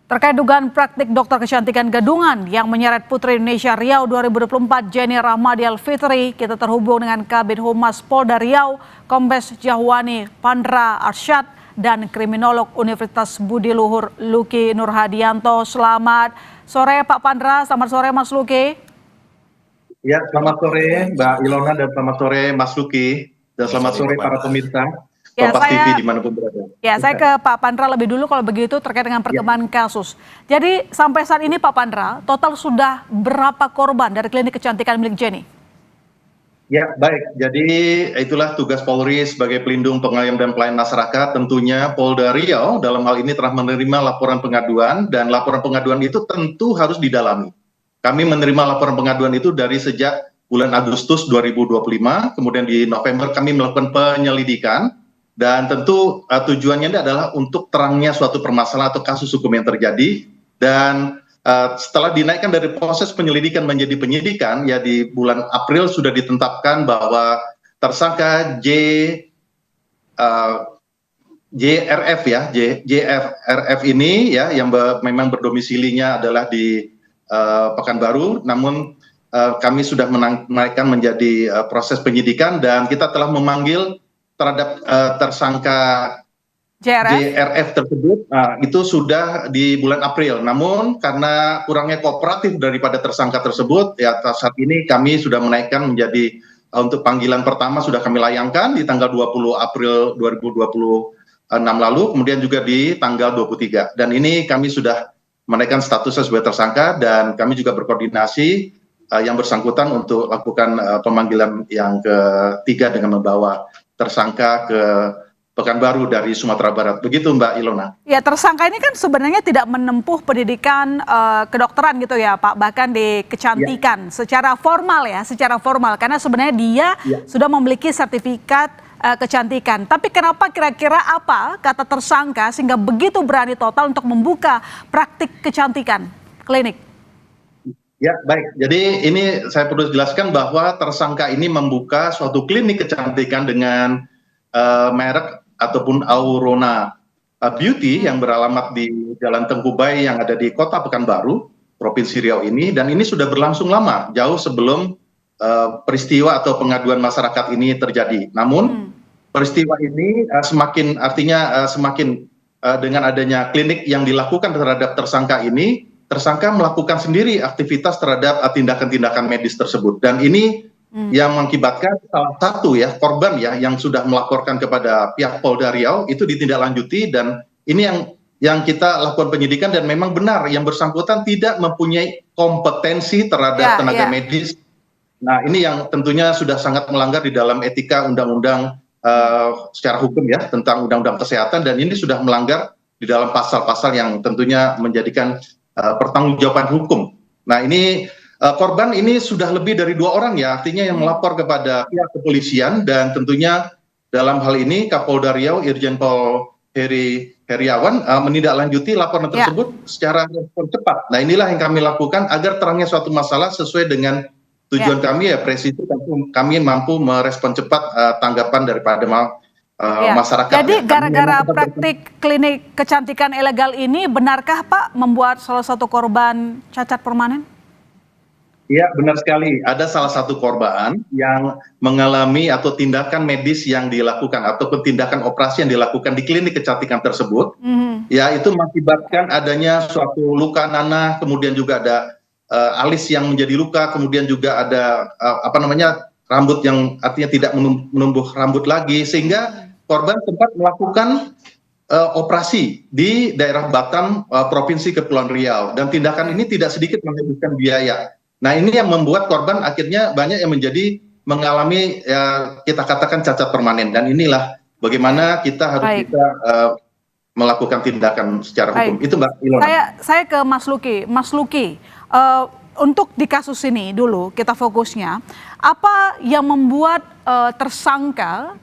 Terkait dugaan praktik dokter kecantikan gadungan yang menyeret Putri Indonesia Riau 2024 Jenny Rahmadi Alfitri, kita terhubung dengan Kabid Humas Polda Riau, Kombes Jahwani Pandra Arsyad, dan Kriminolog Universitas Budi Luhur Luki Nurhadianto. Selamat sore Pak Pandra, selamat sore Mas Luki. Ya, selamat sore Mbak Ilona dan selamat sore Mas Luki, dan selamat sore para pemirsa Kompas TV dimanapun berada. Ya, saya ke Pak Pandra lebih dulu kalau begitu terkait dengan perkembangan kasus. Jadi sampai saat ini Pak Pandra, total sudah berapa korban dari klinik kecantikan milik Jenny? Ya, baik. Jadi itulah tugas Polri sebagai pelindung, pengayom, dan pelayan masyarakat. Tentunya Polda Riau dalam hal ini telah menerima laporan pengaduan, dan laporan pengaduan itu tentu harus didalami. Kami menerima laporan pengaduan itu dari sejak bulan Agustus 2025, kemudian di November kami melakukan penyelidikan, dan tentu tujuannya adalah untuk terangnya suatu permasalahan atau kasus hukum yang terjadi. Dan setelah dinaikkan dari proses penyelidikan menjadi penyidikan, ya di bulan April sudah ditetapkan bahwa tersangka JRF ini ya, yang memang berdomisilinya adalah di Pekanbaru, namun kami sudah menaikkan menjadi proses penyidikan, dan kita telah memanggil terhadap tersangka JRF tersebut, itu sudah di bulan April. Namun karena kurangnya kooperatif daripada tersangka tersebut, ya saat ini kami sudah menaikkan menjadi untuk panggilan pertama sudah kami layangkan di tanggal 20 April 2026 lalu, kemudian juga di tanggal 23. Dan ini kami sudah menaikkan statusnya sebagai tersangka, dan kami juga berkoordinasi yang bersangkutan untuk lakukan pemanggilan yang ketiga dengan membawa tersangka ke Pekanbaru dari Sumatera Barat. Begitu Mbak Ilona. Ya, tersangka ini kan sebenarnya tidak menempuh pendidikan kedokteran gitu ya Pak, bahkan di kecantikan secara formal ya, secara formal, karena sebenarnya dia sudah memiliki sertifikat kecantikan. Tapi kenapa kira-kira apa kata tersangka sehingga begitu berani total untuk membuka praktik kecantikan klinik? Ya, baik. Jadi ini saya perlu jelaskan bahwa tersangka ini membuka suatu klinik kecantikan dengan merek ataupun Aurona Beauty yang beralamat di Jalan Tengkubai yang ada di Kota Pekanbaru, Provinsi Riau ini, dan ini sudah berlangsung lama, jauh sebelum peristiwa atau pengaduan masyarakat ini terjadi. Namun peristiwa ini semakin dengan adanya klinik yang dilakukan terhadap tersangka ini, tersangka melakukan sendiri aktivitas terhadap tindakan-tindakan medis tersebut, dan ini yang mengakibatkan salah satu ya korban ya yang sudah melaporkan kepada pihak Polda Riau itu ditindaklanjuti, dan ini yang kita lakukan penyidikan, dan memang benar yang bersangkutan tidak mempunyai kompetensi terhadap tenaga medis. Nah, ini yang tentunya sudah sangat melanggar di dalam etika undang-undang secara hukum ya, tentang undang-undang kesehatan, dan ini sudah melanggar di dalam pasal-pasal yang tentunya menjadikan pertanggungjawaban hukum. Nah, ini korban ini sudah lebih dari 2 orang ya, artinya yang melapor kepada pihak kepolisian, dan tentunya dalam hal ini Kapolda Riau Irjen Pol Heriawan menindaklanjuti laporan tersebut secara respon cepat. Nah, inilah yang kami lakukan agar terangnya suatu masalah sesuai dengan tujuan kami ya, presisi, kami mampu merespon cepat tanggapan daripada masyarakat. Jadi gara-gara praktik klinik kecantikan ilegal ini, benarkah Pak membuat salah satu korban cacat permanen? Iya, benar sekali. Ada salah satu korban yang mengalami atau tindakan medis yang dilakukan ataupun tindakan operasi yang dilakukan di klinik kecantikan tersebut, ya itu mengakibatkan adanya suatu luka nanah, kemudian juga ada alis yang menjadi luka, kemudian juga ada rambut yang artinya tidak menumbuh rambut lagi, sehingga korban sempat melakukan operasi di daerah Batam, Provinsi Kepulauan Riau, dan tindakan ini tidak sedikit menghabiskan biaya. Nah, ini yang membuat korban akhirnya banyak yang mengalami kita katakan cacat permanen, dan inilah bagaimana kita harus bisa melakukan tindakan secara hukum. Itu Mbak Ilona. Saya ke Mas Luki. Mas Luki, untuk di kasus ini dulu kita fokusnya, apa yang membuat tersangka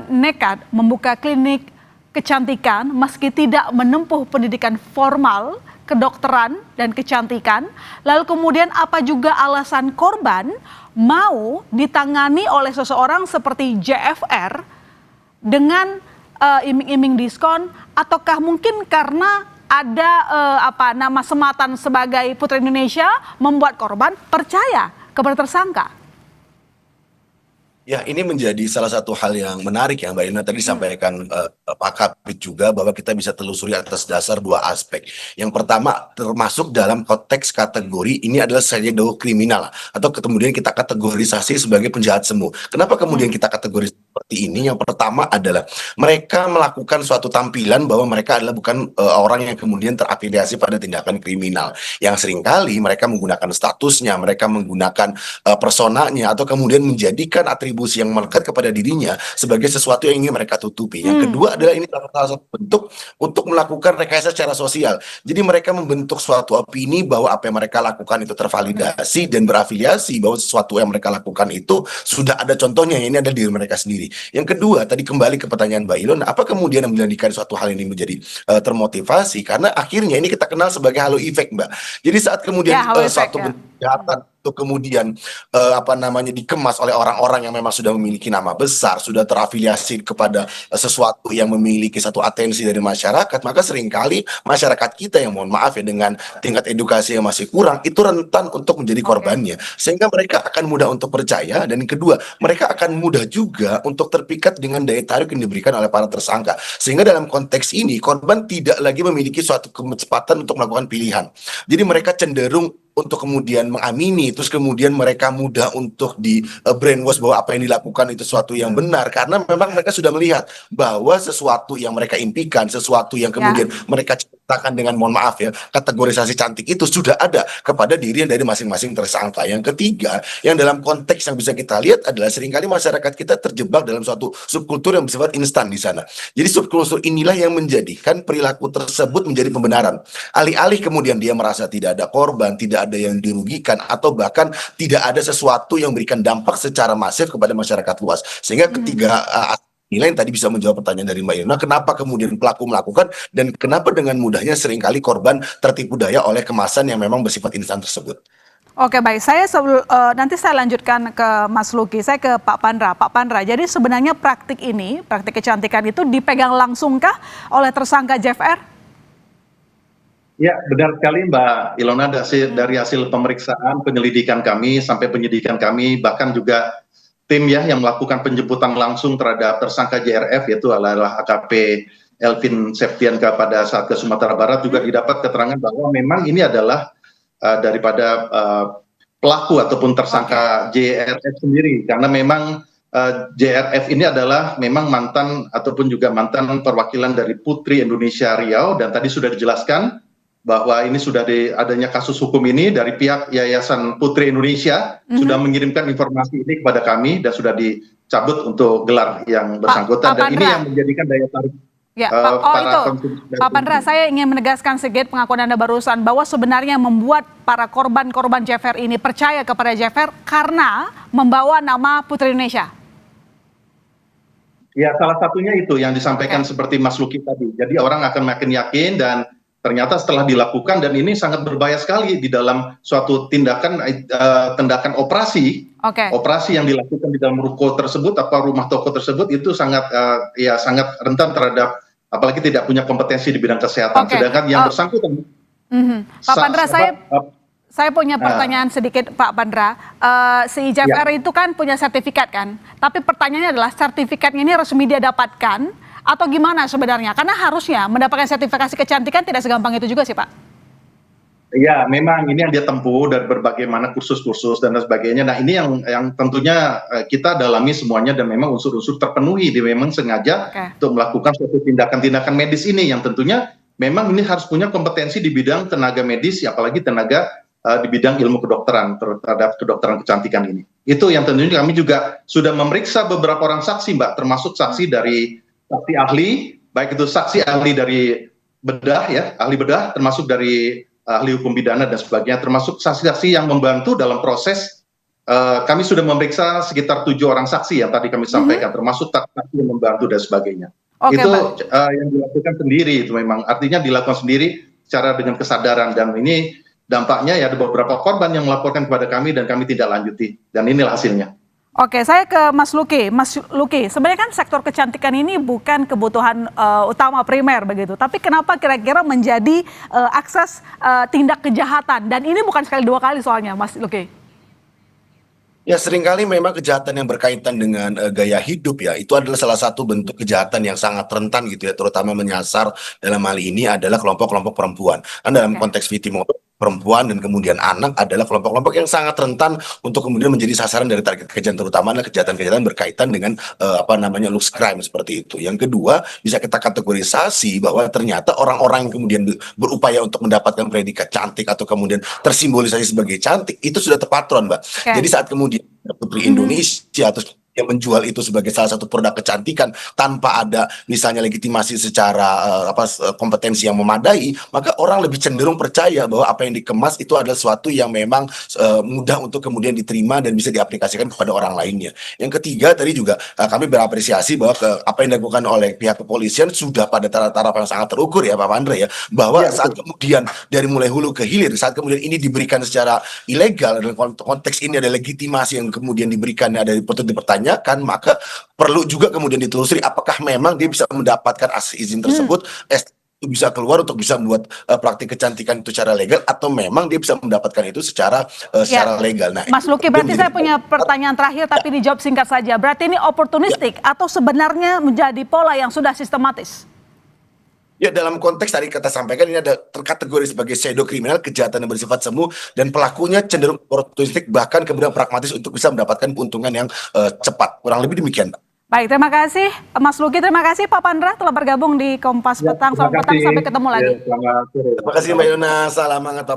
nekat membuka klinik kecantikan meski tidak menempuh pendidikan formal kedokteran dan kecantikan, lalu kemudian apa juga alasan korban mau ditangani oleh seseorang seperti JFR dengan iming-iming diskon, ataukah mungkin karena ada nama sematan sebagai Putri Indonesia membuat korban percaya kepada tersangka? Ya, ini menjadi salah satu hal yang menarik ya Mbak Ina. Tadi disampaikan Pak Kapit juga bahwa kita bisa telusuri atas dasar dua aspek. Yang pertama, termasuk dalam konteks kategori ini adalah saja kriminal atau kemudian kita kategorisasi sebagai penjahat semu. Kenapa kemudian kita kategori seperti ini? Yang pertama adalah mereka melakukan suatu tampilan bahwa mereka adalah bukan orang yang kemudian terafiliasi pada tindakan kriminal. Yang seringkali mereka menggunakan statusnya, mereka menggunakan personanya atau kemudian menjadikan atribusi yang melekat kepada dirinya sebagai sesuatu yang ingin mereka tutupi. Yang kedua adalah ini salah satu bentuk untuk melakukan rekayasa secara sosial. Jadi mereka membentuk suatu opini bahwa apa yang mereka lakukan itu tervalidasi dan berafiliasi bahwa sesuatu yang mereka lakukan itu sudah ada contohnya, ini ada diri mereka sendiri. Yang kedua, tadi kembali ke pertanyaan Mbak Ilon, apa kemudian yang menjadikan suatu hal ini menjadi termotivasi? Karena akhirnya ini kita kenal sebagai halo effect, Mbak. Jadi saat kemudian suatu bentuk kejahatan itu kemudian dikemas oleh orang-orang yang memang sudah memiliki nama besar, sudah terafiliasi kepada sesuatu yang memiliki satu atensi dari masyarakat, maka seringkali masyarakat kita yang mohon maaf ya dengan tingkat edukasi yang masih kurang itu rentan untuk menjadi korbannya, sehingga mereka akan mudah untuk percaya, dan yang kedua mereka akan mudah juga untuk terpikat dengan daya tarik yang diberikan oleh para tersangka, sehingga dalam konteks ini korban tidak lagi memiliki suatu kecepatan untuk melakukan pilihan. Jadi mereka cenderung untuk kemudian mengamini, terus kemudian mereka mudah untuk di brainwash bahwa apa yang dilakukan itu sesuatu yang benar, karena memang mereka sudah melihat bahwa sesuatu yang mereka impikan, sesuatu yang kemudian mereka ciptakan dengan mohon maaf ya, kategorisasi cantik itu sudah ada kepada diri dari masing-masing tersangka. Yang ketiga, yang dalam konteks yang bisa kita lihat adalah seringkali masyarakat kita terjebak dalam suatu subkultur yang bersifat instan di sana. Jadi subkultur inilah yang menjadikan perilaku tersebut menjadi pembenaran. Alih-alih kemudian dia merasa tidak ada korban, tidak ada yang dirugikan, atau bahkan tidak ada sesuatu yang memberikan dampak secara masif kepada masyarakat luas. Sehingga ketiga nilai yang tadi bisa menjawab pertanyaan dari Mbak Irna, kenapa kemudian pelaku melakukan dan kenapa dengan mudahnya seringkali korban tertipu daya oleh kemasan yang memang bersifat instan tersebut. Oke, baik, nanti saya lanjutkan ke Mas Luki, saya ke Pak Pandra. Pak Pandra, jadi sebenarnya praktik kecantikan itu dipegang langsungkah oleh tersangka JFR? Ya, benar sekali Mbak Ilona, dari hasil pemeriksaan penyelidikan kami sampai penyidikan kami, bahkan juga tim yang melakukan penjemputan langsung terhadap tersangka JRF, yaitu adalah AKP Elvin Septian pada saat ke Sumatera Barat, juga didapat keterangan bahwa memang ini adalah daripada pelaku ataupun tersangka JRF sendiri, karena memang JRF ini adalah memang mantan ataupun juga mantan perwakilan dari Putri Indonesia Riau, dan tadi sudah dijelaskan bahwa ini sudah adanya kasus hukum ini dari pihak Yayasan Putri Indonesia sudah mengirimkan informasi ini kepada kami dan sudah dicabut untuk gelar yang bersangkutan, dan ini yang menjadikan daya tarik. Ya, Pak Pandra, saya ingin menegaskan sedikit pengakuan Anda barusan bahwa sebenarnya membuat para korban JFR ini percaya kepada JFR karena membawa nama Putri Indonesia. Ya, salah satunya itu yang disampaikan seperti Mas Luki tadi. Jadi orang akan makin yakin, dan ternyata setelah dilakukan, dan ini sangat berbahaya sekali di dalam suatu tindakan operasi yang dilakukan di dalam ruko tersebut atau rumah toko tersebut, itu sangat rentan terhadap, apalagi tidak punya kompetensi di bidang kesehatan. Sedangkan yang bersangkutan Pak Pandra, saya punya pertanyaan sedikit Pak Pandra. Si JFR itu kan punya sertifikat kan, tapi pertanyaannya adalah sertifikatnya ini resmi dia dapatkan atau gimana sebenarnya? Karena harusnya mendapatkan sertifikasi kecantikan tidak segampang itu juga sih Pak. Ya, memang ini yang dia tempuh dari berbagai mana kursus-kursus dan sebagainya. Nah, ini yang tentunya kita dalami semuanya, dan memang unsur-unsur terpenuhi. Dia memang sengaja untuk melakukan suatu tindakan-tindakan medis ini, yang tentunya memang ini harus punya kompetensi di bidang tenaga medis, apalagi tenaga di bidang ilmu kedokteran terhadap kedokteran kecantikan ini. Itu yang tentunya kami juga sudah memeriksa beberapa orang saksi, Mbak, termasuk saksi dari saksi ahli, baik itu saksi ahli dari bedah ya, ahli bedah, termasuk dari ahli hukum pidana dan sebagainya, termasuk saksi-saksi yang membantu dalam proses. Kami sudah memeriksa sekitar 7 orang saksi yang tadi kami sampaikan, termasuk saksi yang membantu dan sebagainya. Itu yang dilakukan sendiri, itu memang artinya dilakukan sendiri secara dengan kesadaran, dan ini dampaknya ya ada beberapa korban yang melaporkan kepada kami dan kami tidak lanjuti, dan inilah hasilnya. Oke, saya ke Mas Luki. Mas Luki, sebenarnya kan sektor kecantikan ini bukan kebutuhan utama primer begitu, tapi kenapa kira-kira menjadi akses tindak kejahatan? Dan ini bukan sekali dua kali soalnya, Mas Luki. Ya, seringkali memang kejahatan yang berkaitan dengan gaya hidup ya, itu adalah salah satu bentuk kejahatan yang sangat rentan gitu ya, terutama menyasar dalam hal ini adalah kelompok-kelompok perempuan. Kan dalam Oke. konteks victim perempuan dan kemudian anak adalah kelompok-kelompok yang sangat rentan untuk kemudian menjadi sasaran dari target kejahatan, terutama adalah kejahatan-kejahatan berkaitan dengan apa namanya looks crime seperti itu. Yang kedua, bisa kita kategorisasi bahwa ternyata orang-orang yang kemudian berupaya untuk mendapatkan predikat cantik atau kemudian tersimbolisasi sebagai cantik itu sudah terpatron, Mbak. Oke. Jadi saat kemudian Putri Indonesia atau yang menjual itu sebagai salah satu produk kecantikan tanpa ada misalnya legitimasi secara kompetensi yang memadai, maka orang lebih cenderung percaya bahwa apa yang dikemas itu adalah sesuatu yang memang mudah untuk kemudian diterima dan bisa diaplikasikan kepada orang lainnya. Yang ketiga tadi juga kami berapresiasi bahwa apa yang dilakukan oleh pihak kepolisian sudah pada taraf yang sangat terukur ya Pak Andre ya, bahwa Ya, saat betul. kemudian dari mulai hulu ke hilir, saat kemudian ini diberikan secara ilegal dan konteks ini ada legitimasi yang kemudian diberikan ada patut dipertanyakan, maka perlu juga kemudian ditelusuri apakah memang dia bisa mendapatkan akses izin tersebut, itu bisa keluar untuk bisa membuat praktik kecantikan itu secara legal atau memang dia bisa mendapatkan itu secara Ya, legal. Nah, Mas Luki, itu berarti menjadi saya punya pertanyaan terakhir tapi dijawab singkat saja. Berarti ini oportunistik atau sebenarnya menjadi pola yang sudah sistematis? ya dalam konteks tadi kita sampaikan ini ada terkategori sebagai pseudo kriminal, kejahatan yang bersifat semu dan pelakunya cenderung oportunistik bahkan kemudian pragmatis untuk bisa mendapatkan keuntungan yang cepat. Kurang lebih demikian, Pak. Baik, terima kasih Mas Luki, terima kasih Pak Pandra telah bergabung di Kompas Ya, Petang. terima Selamat petang, kasih. sampai ketemu Ya, lagi. selamat sore. Terima kasih Mbak Yona, salam hangat.